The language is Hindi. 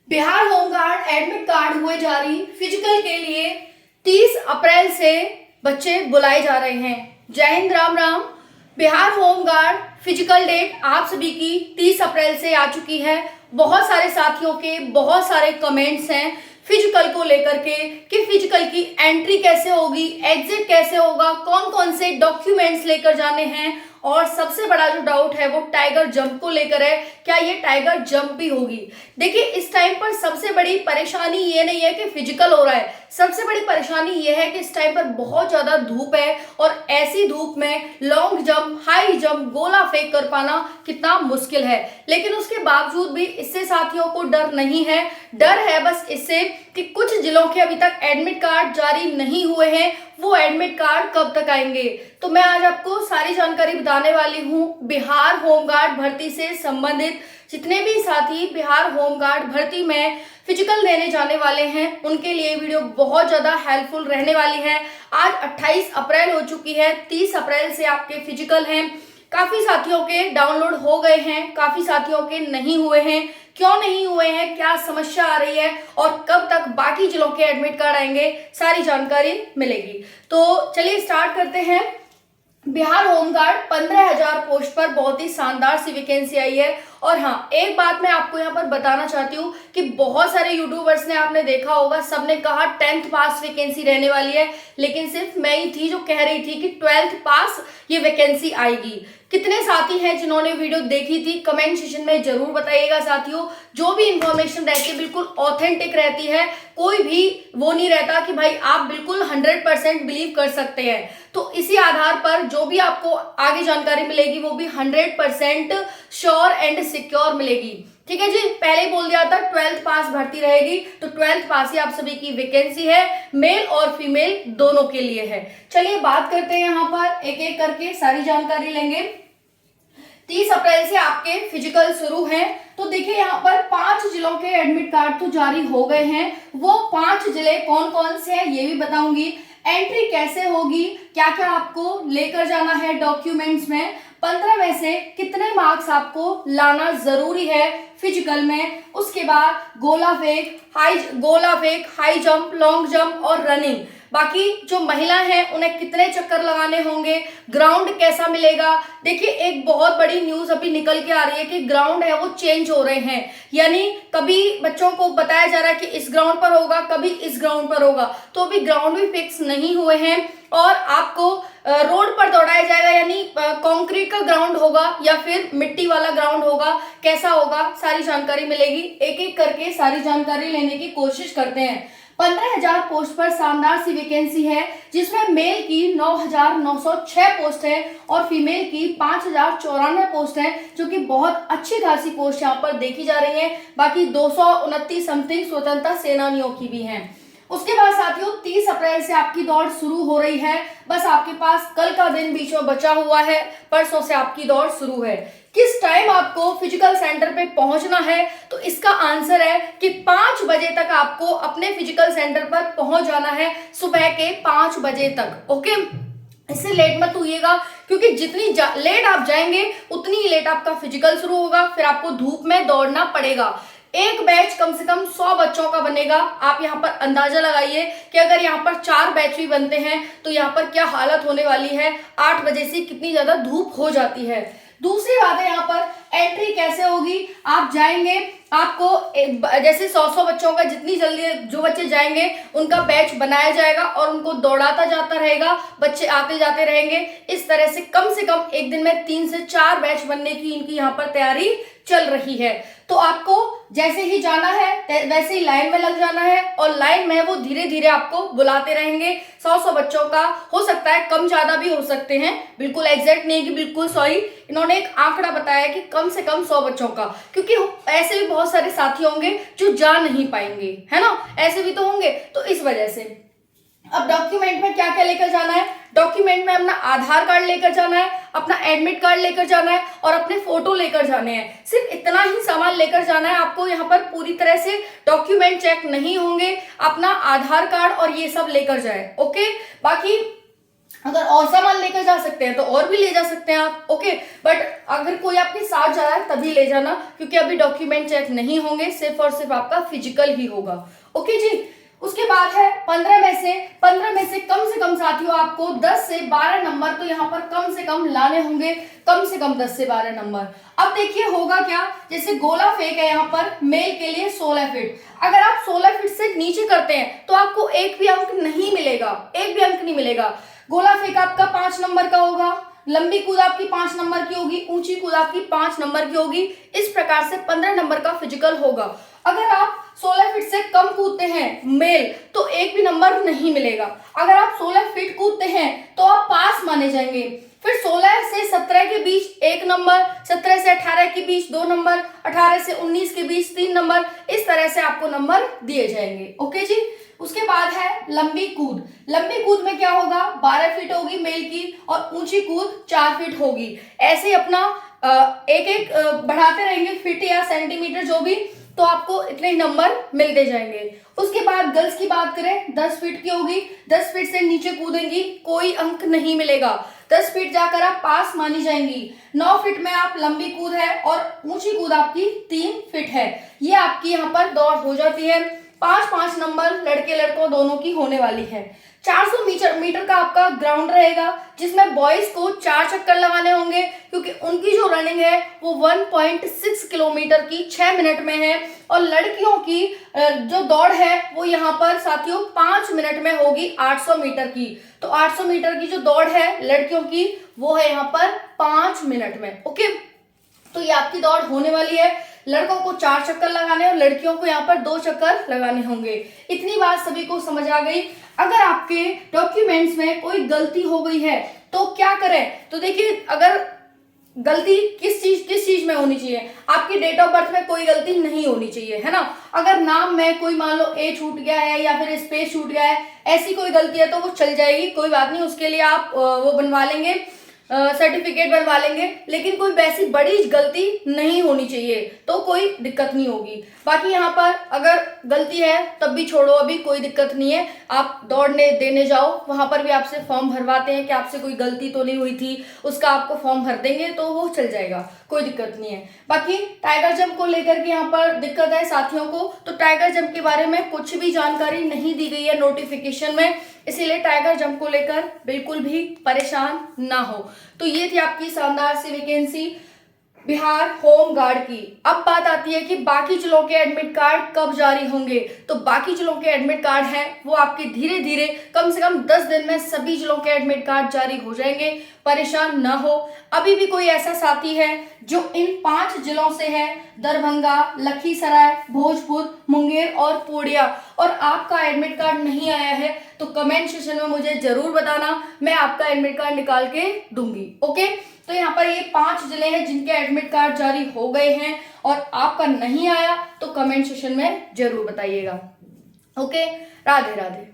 बिहार होमगार्ड एडमिट कार्ड हुए जारी। फिजिकल के लिए 30 अप्रैल से बच्चे बुलाए जा रहे हैं। जय हिंद, Ram Ram. Bihar home guard physical date आप सभी की 30 अप्रैल से आ चुकी है। बहुत सारे साथियों के बहुत सारे कमेंट्स हैं फिजिकल को लेकर के कि फिजिकल की एंट्री कैसे होगी, एग्जिट कैसे होगा, कौन कौन से डॉक्यूमेंट्स लेकर जाने हैं, और सबसे बड़ा जो डाउट है वो टाइगर जंप को लेकर है। क्या ये टाइगर जंप भी होगी? देखिए, इस टाइम पर सबसे बड़ी परेशानी ये नहीं है कि फिजिकल हो रहा है, सबसे बड़ी परेशानी ये है कि इस टाइम पर बहुत ज्यादा धूप है और ऐसी धूप में लॉन्ग जंप, हाई जंप, गोला फेंक कर पाना कितना मुश्किल है। लेकिन उसके बावजूद भी इससे साथियों को डर नहीं है। डर है बस इससे कि कुछ जिलों के अभी तक एडमिट कार्ड जारी नहीं हुए हैं, वो एडमिट कार्ड कब तक आएंगे। तो मैं आज आपको सारी जानकारी बताने वाली हूँ बिहार होमगार्ड भर्ती से संबंधित। जितने भी साथी बिहार होमगार्ड भर्ती में फिजिकल देने जाने वाले हैं उनके लिए वीडियो बहुत ज्यादा हेल्पफुल रहने वाली है। आज 28 अप्रैल हो चुकी है, 30 अप्रैल से आपके फिजिकल हैं। काफी साथियों के डाउनलोड हो गए हैं, काफी साथियों के नहीं हुए हैं। क्यों नहीं हुए हैं, क्या समस्या आ रही है और कब तक बाकी जिलों के एडमिट कार्ड आएंगे, सारी जानकारी मिलेगी। तो चलिए स्टार्ट करते हैं। बिहार होमगार्ड 15,000 पोस्ट पर बहुत ही शानदार सी वैकेंसी आई है। और हाँ, एक बात मैं आपको यहाँ पर बताना चाहती हूँ कि बहुत सारे यूट्यूबर्स ने, आपने देखा होगा, सबने कहा 10th पास वैकेंसी रहने वाली है, लेकिन सिर्फ मैं ही थी जो कह रही थी कि 12th पास ये वैकेंसी आएगी। कितने साथी हैं जिन्होंने वीडियो देखी थी, कमेंट सेक्शन में जरूर बताइएगा साथियों। जो भी इंफॉर्मेशन रहती है बिल्कुल ऑथेंटिक रहती है, कोई भी वो नहीं रहता कि भाई आप बिल्कुल 100% बिलीव कर सकते हैं। तो इसी आधार पर जो भी आपको आगे जानकारी मिलेगी वो भी 100% श्योर एंड सिक्योर मिलेगी। ठीक है जी, पहले ही बोल दिया था 12th पास भर्ती रहेगी, तो 12th पास ही आप सभी की वैकेंसी है, मेल और फीमेल दोनों के लिए है। चलिए बात करते हैं, यहाँ पर एक एक करके सारी जानकारी लेंगे। 30 अप्रैल से आपके फिजिकल शुरू हैं। तो देखिए, यहाँ पर 5 जिलों के एडमिट कार्ड तो जारी हो गए हैं। वो 5 जिले कौन कौन से हैं ये भी बताऊंगी। एंट्री कैसे होगी, क्या क्या आपको लेकर जाना है डॉक्यूमेंट्स में, 15 में से कितने मार्क्स आपको लाना जरूरी है फिजिकल में, उसके बाद गोला फेंक, हाई जंप, लॉन्ग जंप और रनिंग। बाकी जो महिला हैं उन्हें कितने चक्कर लगाने होंगे, ग्राउंड कैसा मिलेगा। देखिए, एक बहुत बड़ी न्यूज अभी निकल के आ रही है कि ग्राउंड है वो चेंज हो रहे हैं, यानी कभी बच्चों को बताया जा रहा है कि इस ग्राउंड पर होगा, कभी इस ग्राउंड पर होगा। तो अभी ग्राउंड भी फिक्स नहीं हुए हैं और आपको रोड पर दौड़ाया जाएगा, यानी कंक्रीट का ग्राउंड होगा या फिर मिट्टी वाला ग्राउंड होगा, कैसा होगा सारी जानकारी मिलेगी। एक एक करके सारी जानकारी लेने की कोशिश करते हैं। 15,000 पोस्ट पर शानदार सी वैकेंसी है, जिसमें मेल की 9,906 पोस्ट है और फीमेल की 5,094 पोस्ट है, जो कि बहुत अच्छी खासी पोस्ट यहाँ पर देखी जा रही है। बाकी 229 समथिंग स्वतंत्रता सेनानियों की भी हैं। उसके बाद साथियों 30 अप्रैल से आपकी दौड़ शुरू हो रही है। बस आपके पास कल का दिन बीच में बचा हुआ है, परसों से आपकी दौड़ शुरू है। किस टाइम आपको फिजिकल सेंटर पे पहुंचना है, तो इसका आंसर है कि 5 बजे तक आपको अपने फिजिकल सेंटर पर पहुंच जाना है, सुबह के 5 बजे तक। ओके, इससे लेट मत होइएगा, क्योंकि जितनी लेट आप जाएंगे उतनी ही लेट आपका फिजिकल शुरू होगा, फिर आपको धूप में दौड़ना पड़ेगा। एक बैच कम से कम 100 बच्चों का बनेगा। आप यहाँ पर अंदाजा लगाइए कि अगर यहाँ पर 4 बैच भी बनते हैं तो यहाँ पर क्या हालत होने वाली है। 8 बजे से कितनी ज्यादा धूप हो जाती है। दूसरी बात है, यहाँ पर एंट्री कैसे होगी। आप जाएंगे, आपको जैसे 100 बच्चों का, जितनी जल्दी जो बच्चे जाएंगे उनका बैच बनाया जाएगा और उनको दौड़ाता जाता रहेगा, बच्चे आते जाते रहेंगे। इस तरह से कम एक दिन में 3 से 4 बैच बनने की इनकी यहाँ पर तैयारी चल रही है। तो आपको जैसे ही जाना है वैसे ही लाइन में लग जाना है और लाइन में वो धीरे धीरे आपको बुलाते रहेंगे। 100 बच्चों का हो सकता है, कम ज्यादा भी हो सकते हैं, बिल्कुल एग्जैक्ट नहीं कि बिल्कुल सॉरी। इन्होंने एक आंकड़ा बताया कि कम से कम 100 बच्चों का, क्योंकि ऐसे भी बहुत सारे साथी होंगे जो जा नहीं पाएंगे, है ना, ऐसे भी तो होंगे, तो इस वजह से। अब डॉक्यूमेंट में क्या क्या लेकर जाना है। डॉक्यूमेंट में अपना आधार कार्ड लेकर जाना है, अपना एडमिट कार्ड लेकर जाना है और अपने फोटो लेकर जाने हैं। सिर्फ इतना ही सामान लेकर जाना है आपको। यहाँ पर पूरी तरह से डॉक्यूमेंट चेक नहीं होंगे, अपना आधार कार्ड और ये सब लेकर जाए। ओके, बाकी अगर और सामान लेकर जा सकते हैं तो और भी ले जा सकते हैं आप, ओके। बट अगर कोई आपके साथ जा रहा है तभी ले जाना, क्योंकि अभी डॉक्यूमेंट चेक नहीं होंगे, सिर्फ और सिर्फ आपका फिजिकल ही होगा, ओके जी। उसके बाद है 15 में से कम से कम साथियों आपको 10 से 12 नंबर तो यहाँ पर कम से कम लाने होंगे, कम से कम 10 से 12 नंबर। अब देखिए होगा क्या, जैसे गोला फेंक है यहाँ पर मेल के लिए 16 फीट, अगर आप 16 फीट से नीचे करते हैं तो आपको एक भी अंक नहीं मिलेगा, एक भी अंक नहीं मिलेगा। गोला फेंक आपका 5 नंबर का होगा, लंबी कूद आपकी 5 नंबर की होगी, ऊंची कूद आपकी 5 नंबर की होगी, इस प्रकार से 15 नंबर का फिजिकल होगा। अगर आप 16 फीट से कम कूदते हैं मेल तो एक भी नंबर नहीं मिलेगा। अगर आप 16 फीट कूदते हैं तो आप पास माने जाएंगे। फिर 16 से 17 के बीच 1 नंबर, 17 से 18 के बीच 2 नंबर, 18 से 19 के बीच 3 नंबर, इस तरह से आपको नंबर दिए जाएंगे, ओके जी। उसके बाद है लंबी कूद। लंबी कूद में क्या होगा, 12 फीट होगी मेल की और ऊंची कूद 4 फीट होगी। ऐसे अपना एक एक बढ़ाते रहेंगे फीट या सेंटीमीटर जो भी, तो आपको इतने ही नंबर मिलते जाएंगे। उसके बाद गर्ल्स की बात करें, 10 फीट की होगी, 10 फीट से नीचे कूदेंगी कोई अंक नहीं मिलेगा, 10 फीट जाकर आप पास मानी जाएंगी। 9 फीट में आप लंबी कूद है और ऊंची कूद आपकी 3 फीट है, ये आपकी यहाँ पर दौड़ हो जाती है। 5-5 नंबर लड़के लड़कों दोनों की होने वाली है। 400 मीटर का आपका ग्राउंड रहेगा, जिसमें बॉयज को 4 चक्कर लगाने होंगे, क्योंकि उनकी जो रनिंग है वो 1.6 किलोमीटर की 6 मिनट में है, और लड़कियों की जो दौड़ है वो यहाँ पर साथियों 5 मिनट में होगी 800 मीटर की। तो 800 मीटर की जो दौड़ है लड़कियों की वो है यहाँ पर 5 मिनट में, ओके। तो ये आपकी दौड़ होने वाली है। लड़कों को 4 चक्कर लगाने और लड़कियों को यहाँ पर 2 चक्कर लगाने होंगे। इतनी बात सभी को समझ आ गई। अगर आपके डॉक्यूमेंट्स में कोई गलती हो गई है तो क्या करें, तो देखिए अगर गलती किस चीज में होनी चाहिए, आपकी डेट ऑफ बर्थ में कोई गलती नहीं होनी चाहिए, है ना। अगर नाम में कोई मान लो ए छूट गया है या फिर स्पेस छूट गया है, ऐसी कोई गलती है तो वो चल जाएगी, कोई बात नहीं, उसके लिए आप वो बनवा लेंगे, सर्टिफिकेट बनवा लेंगे, लेकिन कोई वैसी बड़ी गलती नहीं होनी चाहिए तो कोई दिक्कत नहीं होगी। बाकी यहाँ पर अगर गलती है तब भी छोड़ो, अभी कोई दिक्कत नहीं है, आप दौड़ने देने जाओ, वहां पर भी आपसे फॉर्म भरवाते हैं कि आपसे कोई गलती तो नहीं हुई थी, उसका आपको फॉर्म भर देंगे तो वो चल जाएगा, कोई दिक्कत नहीं है। बाकी टाइगर जंप को लेकर के यहाँ पर दिक्कत है साथियों को, तो टाइगर जंप के बारे में कुछ भी जानकारी नहीं दी गई है नोटिफिकेशन में, इसीलिए टाइगर जंप को लेकर बिल्कुल भी परेशान ना हो। तो ये थी आपकी शानदार सी वैकेंसी बिहार होम गार्ड की। अब बात आती है कि बाकी जिलों के एडमिट कार्ड कब जारी होंगे। तो बाकी जिलों के एडमिट कार्ड हैं वो आपके धीरे धीरे कम से कम 10 दिन में सभी जिलों के एडमिट कार्ड जारी हो जाएंगे, परेशान ना हो। अभी भी कोई ऐसा साथी है जो इन 5 जिलों से है, दरभंगा, लखीसराय, भोजपुर, मुंगेर और पूर्णिया, और आपका एडमिट कार्ड नहीं आया है, तो कमेंट सेक्शन में मुझे जरूर बताना, मैं आपका एडमिट कार्ड निकाल के दूंगी, ओके। तो यहाँ पर ये 5 जिले हैं जिनके एडमिट कार्ड जारी हो गए हैं और आपका नहीं आया, तो कमेंट सेक्शन में जरूर बताइएगा, ओके। राधे राधे।